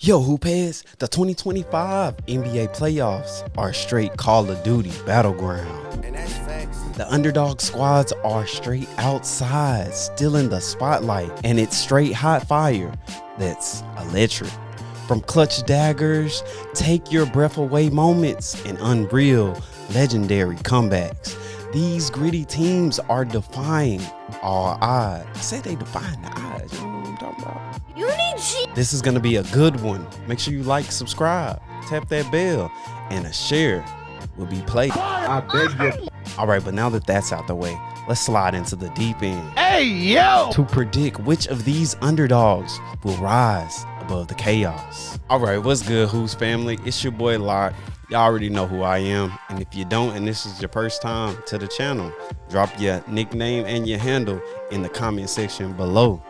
Yo, hoopheads, the 2025 NBA playoffs are straight Call of Duty battleground. And that's facts. The underdog squads are straight outside, still in the spotlight, and it's straight hot fire that's electric. From clutch daggers, take your breath away moments, and unreal, legendary comebacks. These gritty teams are defying all odds. I say they defying the odds. You know what I'm talking about? You need cheese. This is gonna be a good one. Make sure you like, subscribe, tap that bell, and a share will be played. I beg you. All right, but now that that's out the way, let's slide into the deep end. Hey, yo! To predict which of these underdogs will rise above the chaos. All right, what's good, Who's family? It's your boy Locke. Y'all already know who I am, and if you don't and this is your first time to the channel, drop your nickname and your handle in the comment section below.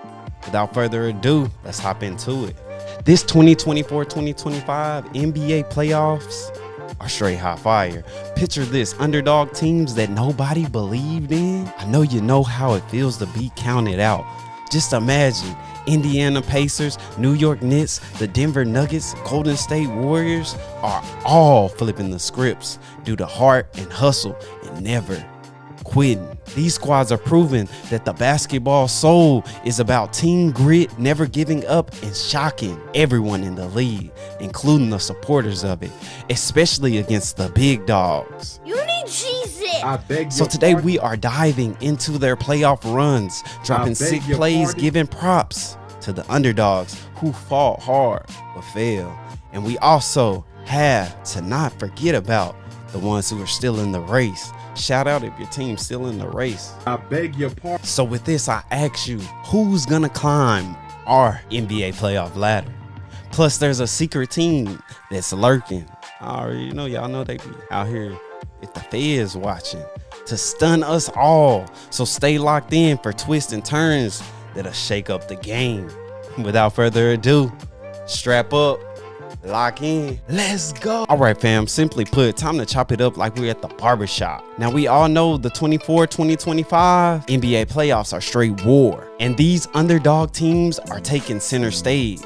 Without further ado, let's hop into it. This 2024-2025 NBA playoffs are straight hot fire. Picture this, underdog teams that nobody believed in. I know you know how it feels to be counted out. Just imagine Indiana Pacers, New York Knicks, the Denver Nuggets, Golden State Warriors are all flipping the scripts due to heart and hustle and never quitting. These squads are proving that the basketball soul is about team grit, never giving up, and shocking everyone in the league, including the supporters of it, especially against the big dogs. You need cheese. I beg So your today pardon. we are diving into their playoff runs, dropping beg sick your plays, pardon. giving props to the underdogs who fought hard but failed. And we also have to not forget about the ones who are still in the race. Shout out if your team's still in the race. I beg your pardon. So with this, I ask you, who's gonna climb our NBA playoff ladder? Plus, there's a secret team that's lurking. I already know, y'all know they be out here if the feds watching to stun us all. So stay locked in for twists and turns that'll shake up the game. Without further ado, strap up, lock in, let's go. All right, fam, simply put, time to chop it up like we're at the barbershop. Now, we all know the 2024-2025 NBA playoffs are straight war, and these underdog teams are taking center stage.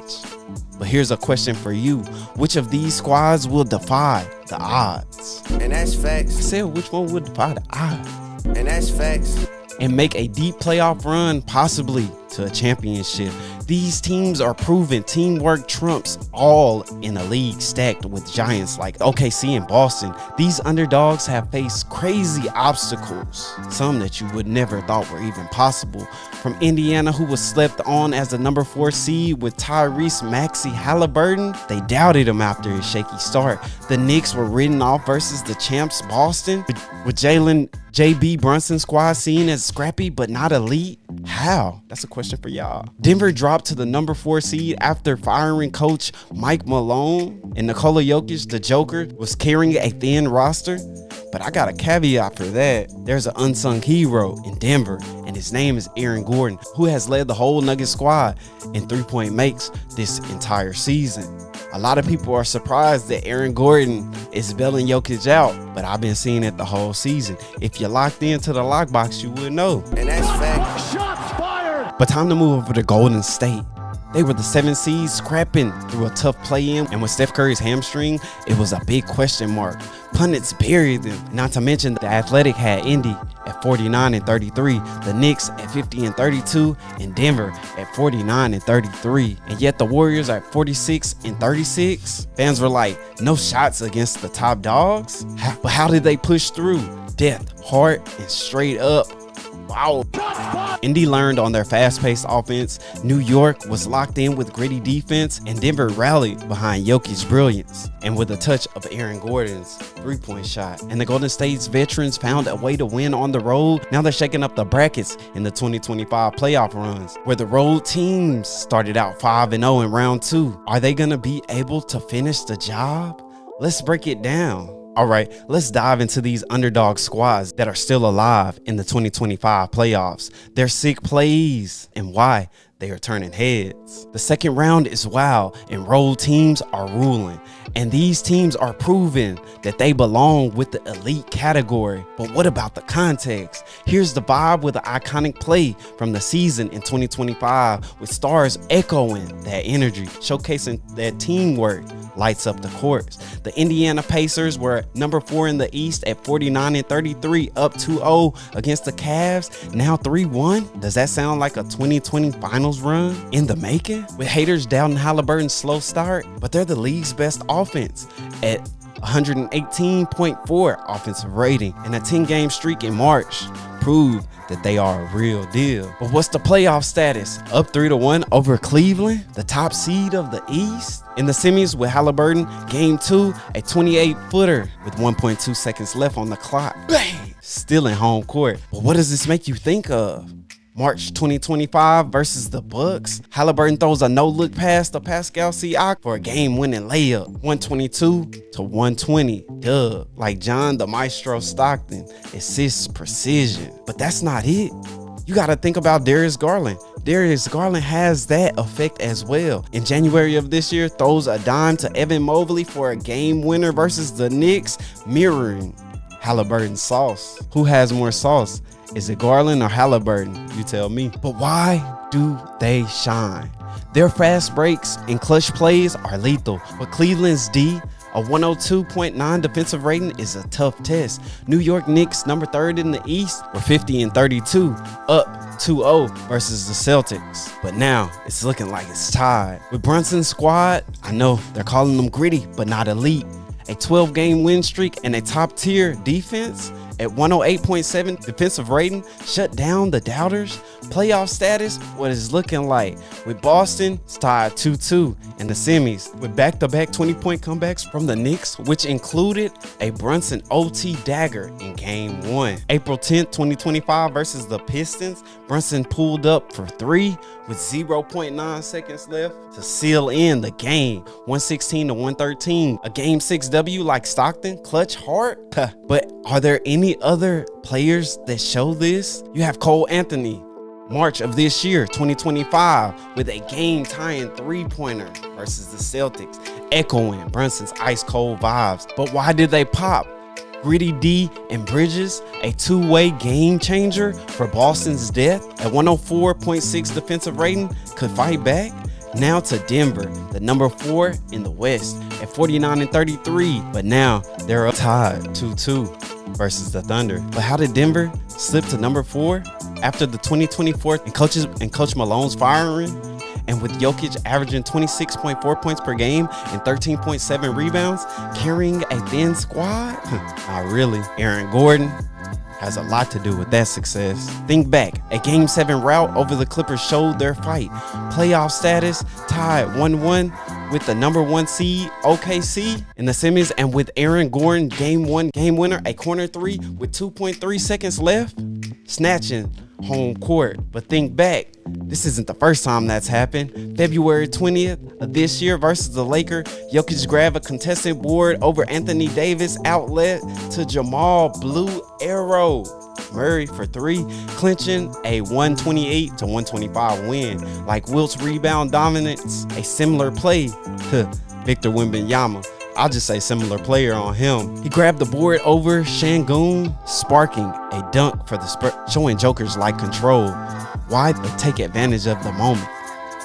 But here's a question for you. Which of these squads will defy the odds? And that's I facts. said, which one will defy the odds? And that's facts. And make a deep playoff run, possibly to a championship. These teams are proven teamwork trumps all in a league stacked with giants like OKC and Boston. These underdogs have faced crazy obstacles, some that you would never thought were even possible. From Indiana, who was slept on as the number 4 seed with Tyrese Haliburton, they doubted him after his shaky start. The Knicks were written off versus the champs Boston, with Jalen Brunson squad seen as scrappy but not elite. How? That's a question for y'all. Denver dropped to the number 4 seed after firing coach Mike Malone, and Nikola Jokic, the Joker, was carrying a thin roster. But I got a caveat for that. There's an unsung hero in Denver, and his name is Aaron Gordon, who has led the whole Nugget squad in three-point makes this entire season. A lot of people are surprised that Aaron Gordon is bailing Jokic out, but I've been seeing it the whole season. If you're locked into the lockbox, you would know. And that's facts. Shots fired! But time to move over to Golden State. They were the 7th seed, scrapping through a tough play-in, and with Steph Curry's hamstring, it was a big question mark. Pundits buried them. Not to mention, the Athletic had Indy at 49-33, the Knicks at 50-32, and Denver at 49-33. And yet the Warriors are at 46-36. Fans were like, no shots against the top dogs? But how did they push through? Depth, heart, and straight up. Wow. Indy learned on their fast-paced offense, New York was locked in with gritty defense, and Denver rallied behind Jokic's brilliance and with a touch of Aaron Gordon's three-point shot. And the Golden State's veterans found a way to win on the road. Now they're shaking up the brackets in the 2025 playoff runs, where the road teams started out 5-0 in round 2. Are they going to be able to finish the job? Let's break it down. All right, let's dive into these underdog squads that are still alive in the 2025 playoffs. Their sick plays and why they are turning heads. The second round is wild and road teams are ruling. And these teams are proving that they belong with the elite category. But what about the context? Here's the vibe with an iconic play from the season in 2025 with stars echoing that energy, showcasing that teamwork lights up the courts. The Indiana Pacers were number 4 in the East at 49-33, up 2-0 against the Cavs, now 3-1. Does that sound like a 2020 finals run in the making? With haters doubting Haliburton's slow start, but they're the league's best offense at 118.4 offensive rating, and a 10-game streak in March proved that they are a real deal. But what's the playoff status? Up 3-1 over Cleveland, the top seed of the East. In the semis with Haliburton, game 2, a 28-footer with 1.2 seconds left on the clock. Bang! Still in home court. But what does this make you think of? March 2025 versus the Bucks. Haliburton throws a no-look pass to Pascal Siakam for a game-winning layup. 122-120. Dub. Like John the Maestro Stockton. Assists precision. But that's not it. You got to think about Darius Garland. Darius Garland has that effect as well. In January of this year, throws a dime to Evan Mobley for a game winner versus the Knicks, mirroring Haliburton's sauce. Who has more sauce? Is it Garland or Haliburton? You tell me. But why do they shine? Their fast breaks and clutch plays are lethal. But Cleveland's D, a 102.9 defensive rating, is a tough test. New York Knicks, number 3rd in the East, were 50-32, up 2-0 versus the Celtics. But now it's looking like it's tied. With Brunson's squad, I know they're calling them gritty, but not elite. A 12-game win streak and a top-tier defense at 108.7 defensive rating shut down the doubters. Playoff status, what is looking like? With Boston, it's tied 2-2 in the semis with back-to-back 20-point comebacks from the Knicks, which included a Brunson OT dagger in game 1. April 10th, 2025 versus the Pistons, Brunson pulled up for 3 with 0.9 seconds left to seal in the game, 116-113. A game 6 W like Stockton, clutch hard. But are there any other players that show this? You have Cole Anthony, March of this year, 2025, with a game-tying 3-pointer versus the Celtics, echoing Brunson's ice-cold vibes. But why did they pop? Gritty D and Bridges, a two-way game changer for Boston's death at 104.6 defensive rating, could fight back. Now to Denver, the number 4 in the West at 49-33, but now they're up tied 2-2 versus the Thunder. But how did Denver slip to number 4 after the 2024 and Coach Malone's firing? And with Jokic averaging 26.4 points per game and 13.7 rebounds, carrying a thin squad? Not really. Aaron Gordon has a lot to do with that success. Think back, a Game 7 rout over the Clippers showed their fight. Playoff status tied 1-1 with the number 1 seed OKC in the semis, and with Aaron Gordon game 1 game winner, a corner 3 with 2.3 seconds left, snatching home court. But think back, this isn't the first time that's happened. February 20th of this year versus the Lakers, Jokic grabbed a contested board over Anthony Davis, outlet to Jamal Blue Arrow Murray for 3, clinching a 128-125 win. Like Wilt's rebound dominance, a similar play to Victor Wembanyama. I'll just say similar player on him. He grabbed the board over Şengün, sparking a dunk for the Spurs, showing Jokers like control. Why they take advantage of the moment.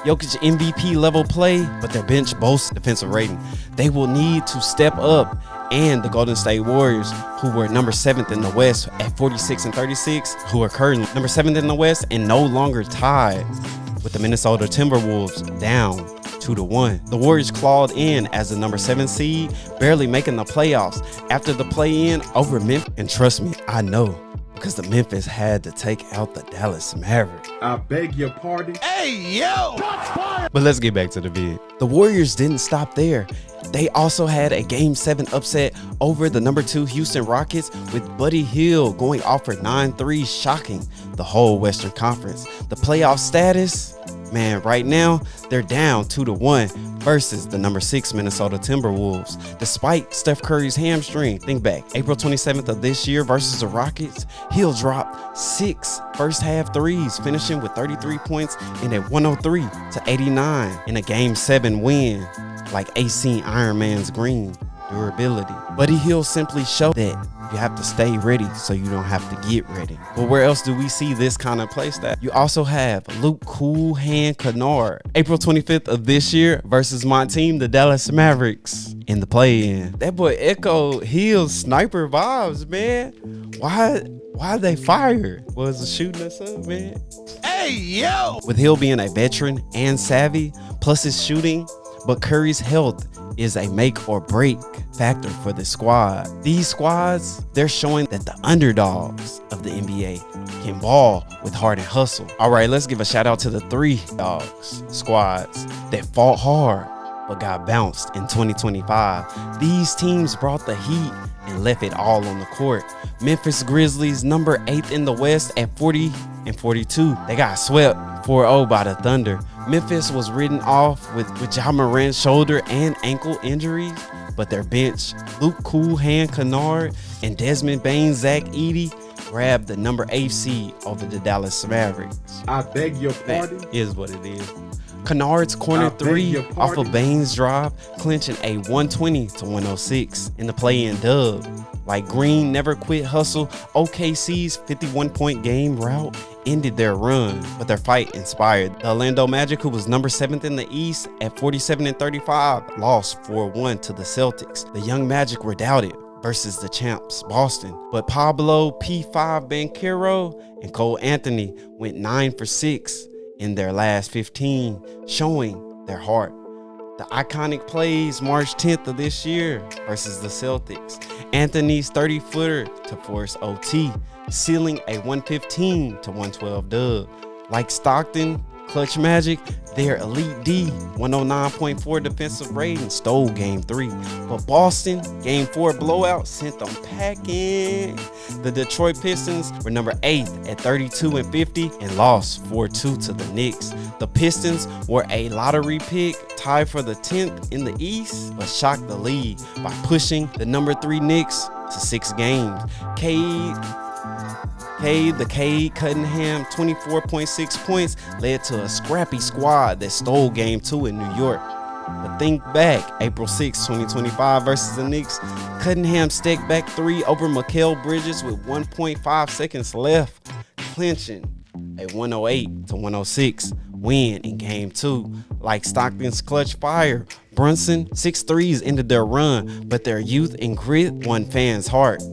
Jokic MVP level play, but their bench boasts defensive rating. They will need to step up, and the Golden State Warriors, who were number 7th in the West at 46-36, who are currently number 7th in the West and no longer tied with the Minnesota Timberwolves, down 2-1. The Warriors clawed in as the number 7 seed, barely making the playoffs after the play-in over Memphis. And trust me, I know, because the Memphis had to take out the Dallas Mavericks. I beg your pardon. Hey, yo! But let's get back to the vid. The Warriors didn't stop there. They also had a Game 7 upset over the number 2 Houston Rockets, with Buddy Hield going off for 9 threes, shocking the whole Western Conference. The playoff status, Man, right now, they're down 2-1 versus the number 6 Minnesota Timberwolves. Despite Steph Curry's hamstring, think back, April 27th of this year versus the Rockets, he'll drop 6 first half threes, finishing with 33 points and a 103-89 in a Game 7 win, like AC Iron Man's green durability. Buddy Hield simply showed that you have to stay ready so you don't have to get ready. But where else do we see this kind of play style? You also have Luke Cool Hand Kennard, April 25th of this year versus my team, the Dallas Mavericks, in the play-in. That boy echoed Hield's sniper vibes, man. Why they fired? Was it shooting us up, man? Hey, yo! With Hield being a veteran and savvy, plus his shooting, but Curry's health is a make or break factor for the squad. These squads, they're showing that the underdogs of the NBA can ball with heart and hustle. All right, let's give a shout out to the 3 dogs squads that fought hard but got bounced in 2025. These teams brought the heat and left it all on the court. Memphis Grizzlies, number 8 in the West at 40-42. They got swept 4-0 by the Thunder. Memphis was written off with Ja Morant's shoulder and ankle injuries, but their bench, Luke Cool Hand Kennard and Desmond Bain, Zach Edey, grabbed the number 8 seed over the Dallas Mavericks. I beg your pardon? That is what it is. Kennard's corner I beg 3 your off of pardon? Bain's drive, clinching a 120-106 in the play-in dub. Like Green never quit hustle, OKC's 51-point game route ended their run, but their fight inspired. The Orlando Magic, who was number 7th in the East at 47-35, lost 4-1 to the Celtics. The young Magic were doubted versus the champs, Boston. But Pablo P5 Banchero and Cole Anthony went 9 for 6 in their last 15, showing their heart. The iconic plays March 10th of this year versus the Celtics. Anthony's 30-footer to force OT, sealing a 115-112 dub. Like Stockton, Clutch Magic, their Elite D, 109.4 defensive rating, stole Game 3. But Boston, Game 4 blowout, sent them packing. The Detroit Pistons were number 8 at 32-50 and lost 4-2 to the Knicks. The Pistons were a lottery pick, tied for the 10th in the East, but shocked the league by pushing the number 3 Knicks to 6 games. Cade Cunningham, 24.6 points, led to a scrappy squad that stole Game 2 in New York. But think back, April 6, 2025 versus the Knicks, Cunningham stepped back 3 over Mikal Bridges with 1.5 seconds left, clinching a 108-106 win in Game 2. Like Stockton's clutch fire, Brunson, 6 threes ended their run, but their youth and grit won fans' heart.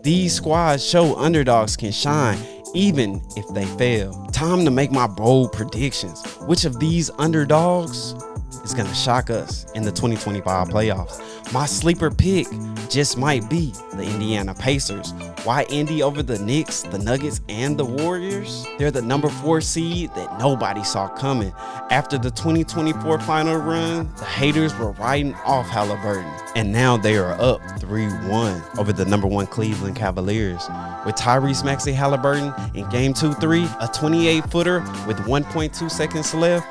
These squads show underdogs can shine even if they fail. Time to make my bold predictions. Which of these underdogs is going to shock us in the 2025 playoffs? My sleeper pick just might be the Indiana Pacers. Why Indy over the Knicks, the Nuggets, and the Warriors? They're the number 4 seed that nobody saw coming. After the 2024 final run, the haters were riding off Haliburton, and now they are up 3-1 over the number 1 Cleveland Cavaliers. With Tyrese Haliburton in Game 2-3, a 28-footer with 1.2 seconds left,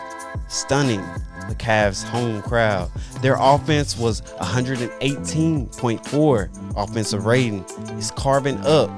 stunning the Cavs' home crowd. Their offense was 118.4 offensive rating. Is carving up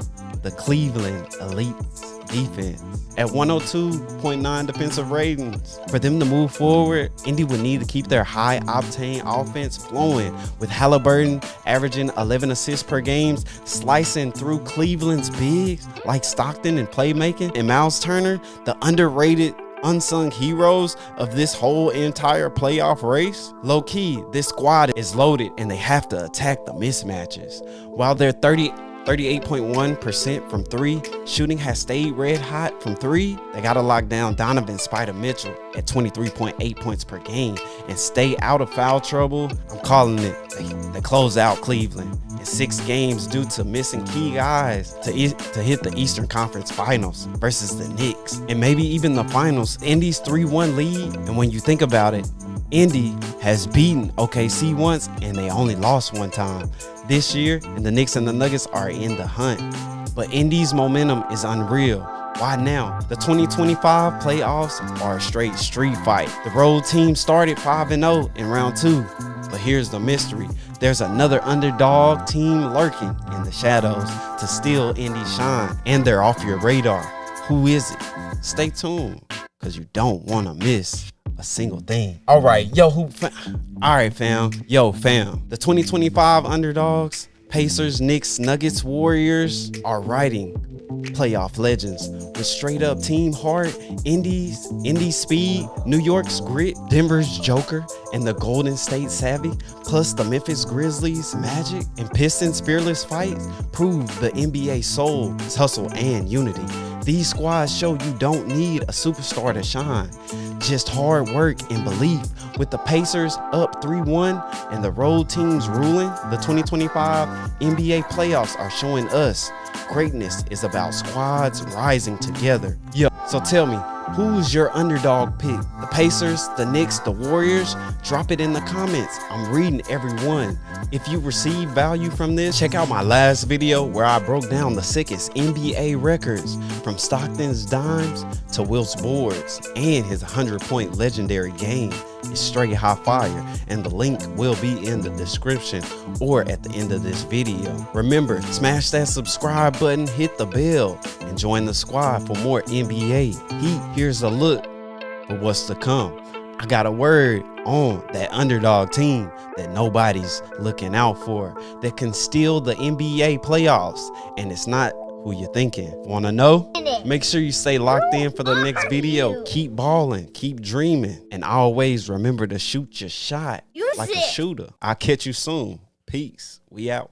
the Cleveland Elite's defense at 102.9 defensive ratings. For them to move forward, Indy would need to keep their high octane offense flowing, with Haliburton averaging 11 assists per game, slicing through Cleveland's bigs like Stockton and playmaking, and Miles Turner, the underrated unsung heroes of this whole entire playoff race. Low-key, this squad is loaded and they have to attack the mismatches. While their 38.1% from 3 shooting has stayed red hot from 3, they gotta lock down Donovan Spider Mitchell at 23.8 points per game and stay out of foul trouble. I'm calling it they close out Cleveland in 6 games due to missing key guys to hit the Eastern Conference Finals versus the Knicks and maybe even the finals. Indy's 3-1 lead, and when you think about it, Indy has beaten OKC once and they only lost 1 time this year, and the Knicks and the Nuggets are in the hunt. But Indy's momentum is unreal. Why now? The 2025 playoffs are a straight street fight. The road team started 5-0 in round 2. But here's the mystery. There's another underdog team lurking in the shadows to steal Indy's shine, and they're off your radar. Who is it? Stay tuned, because you don't want to miss a single thing. All right, fam. Yo, fam. The 2025 underdogs, Pacers, Knicks, Nuggets, Warriors are riding playoff legends with straight up team heart, Indy speed, New York's grit, Denver's Joker, and the Golden State savvy, plus the Memphis Grizzlies Magic and Pistons fearless fight prove the NBA soul, hustle, and unity. These squads show you don't need a superstar to shine, just hard work and belief. With the Pacers up 3-1 and the road teams ruling, the 2025 NBA playoffs are showing us greatness is about squads rising together. Yo, so tell me, who's your underdog pick? The Pacers, the Knicks, the Warriors? Drop it in the comments. I'm reading every one. If you receive value from this, check out my last video where I broke down the sickest NBA records from Stockton's dimes to Wilt's boards and his 100-point legendary game. It's straight high fire, and the link will be in the description or at the end of this video. Remember, smash that subscribe button, hit the bell, and join the squad for more NBA heat. Here's a look for what's to come. I got a word on that underdog team that nobody's looking out for, that can steal the NBA playoffs, and it's not who you're thinking. Wanna know? Make sure you stay locked in for the next video. Keep balling, keep dreaming, and always remember to shoot your shot like a shooter. I'll catch you soon. Peace. We out.